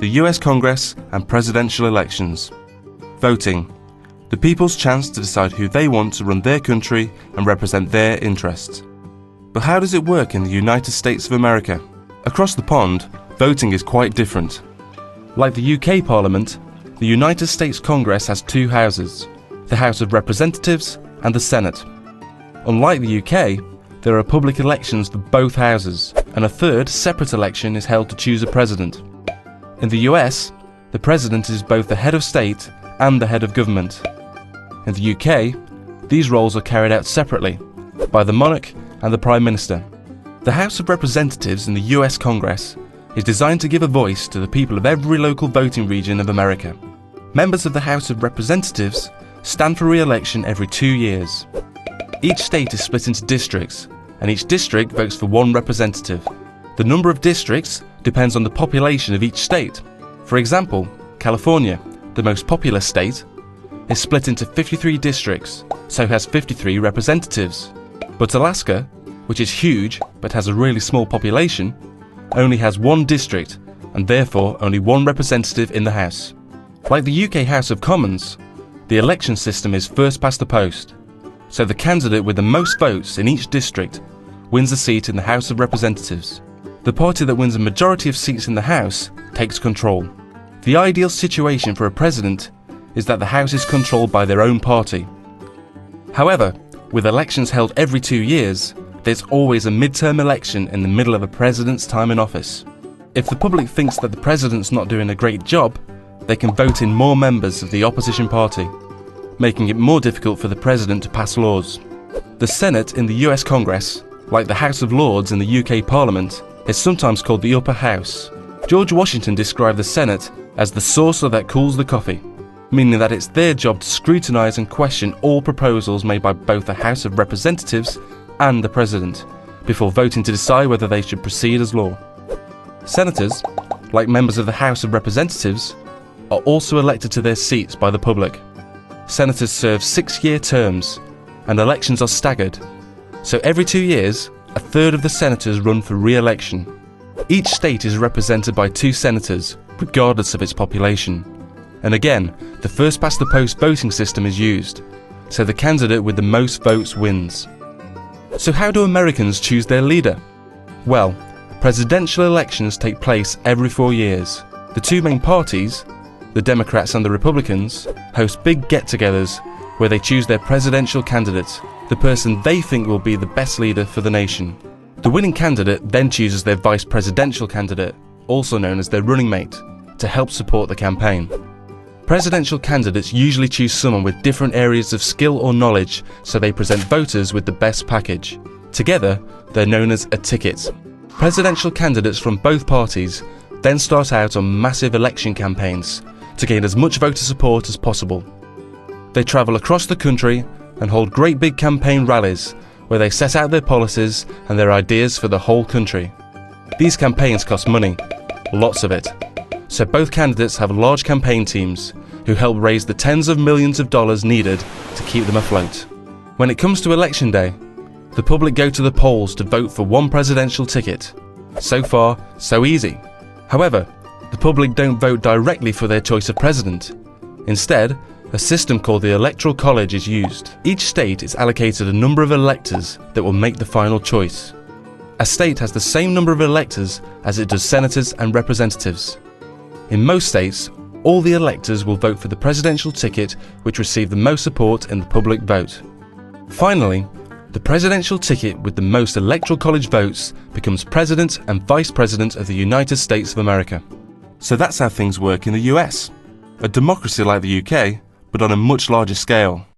the US Congress and presidential elections. Voting, the people's chance to decide who they want to run their country and represent their interests. But how does it work in the United States of America? Across the pond, voting is quite different. Like the UK Parliament, the United States Congress has two houses, the House of Representatives and the Senate. Unlike the UK, there are public elections for both houses, and a third separate election is held to choose a president. In the US, the president is both the head of state and the head of government. In the UK, these roles are carried out separately by the monarch and the Prime Minister. The House of Representatives in the US Congress is designed to give a voice to the people of every local voting region of America. Members of the House of Representatives stand for re-election every 2 years. Each state is split into districts, and each district votes for one representative. The number of districts depends on the population of each state. For example, California, the most populous state, is split into 53 districts, so has 53 representatives. But Alaska, which is huge but has a really small population, only has one district and therefore only one representative in the House. Like the UK House of Commons, the election system is first past the post, so the candidate with the most votes in each district wins a seat in the House of Representatives. The party that wins a majority of seats in the House takes control. The ideal situation for a president is that the House is controlled by their own party. However, with elections held every 2 years, there's always a midterm election in the middle of a president's time in office. If the public thinks that the president's not doing a great job, they can vote in more members of the opposition party, making it more difficult for the president to pass laws. The Senate in the US Congress, like the House of Lords in the UK Parliament, is sometimes called the upper house. George Washington described the Senate as the saucer that cools the coffee, meaning that it's their job to scrutinise and question all proposals made by both the House of Representatives and the President, before voting to decide whether they should proceed as law. Senators, like members of the House of Representatives, are also elected to their seats by the public. Senators serve 6-year terms, and elections are staggered, so every 2 years, a third of the senators run for re-election. Each state is represented by 2 senators, regardless of its population. And again, the first past the post voting system is used, so the candidate with the most votes wins. So how do Americans choose their leader? Well, presidential elections take place every 4 years. The 2 main parties, the Democrats and the Republicans, host big get-togethers where they choose their presidential candidate, the person they think will be the best leader for the nation. The winning candidate then chooses their vice presidential candidate, also known as their running mate, to help support the campaign. Presidential candidates usually choose someone with different areas of skill or knowledge, so they present voters with the best package. Together, they're known as a ticket. Presidential candidates from both parties then start out on massive election campaigns to gain as much voter support as possible. They travel across the country and hold great big campaign rallies where they set out their policies and their ideas for the whole country. These campaigns cost money, lots of it, so both candidates have large campaign teams who help raise the tens of millions of dollars needed to keep them afloat. When it comes to election day, the public go to the polls to vote for one presidential ticket. So far, so easy. However, the public don't vote directly for their choice of president. Instead, a system called the Electoral College is used. Each state is allocated a number of electors that will make the final choice. A state has the same number of electors as it does senators and representatives. In most states, all the electors will vote for the presidential ticket which received the most support in the public vote. Finally, the presidential ticket with the most Electoral College votes becomes President and Vice President of the United States of America. So that's how things work in the US. A democracy like the UK, but on a much larger scale.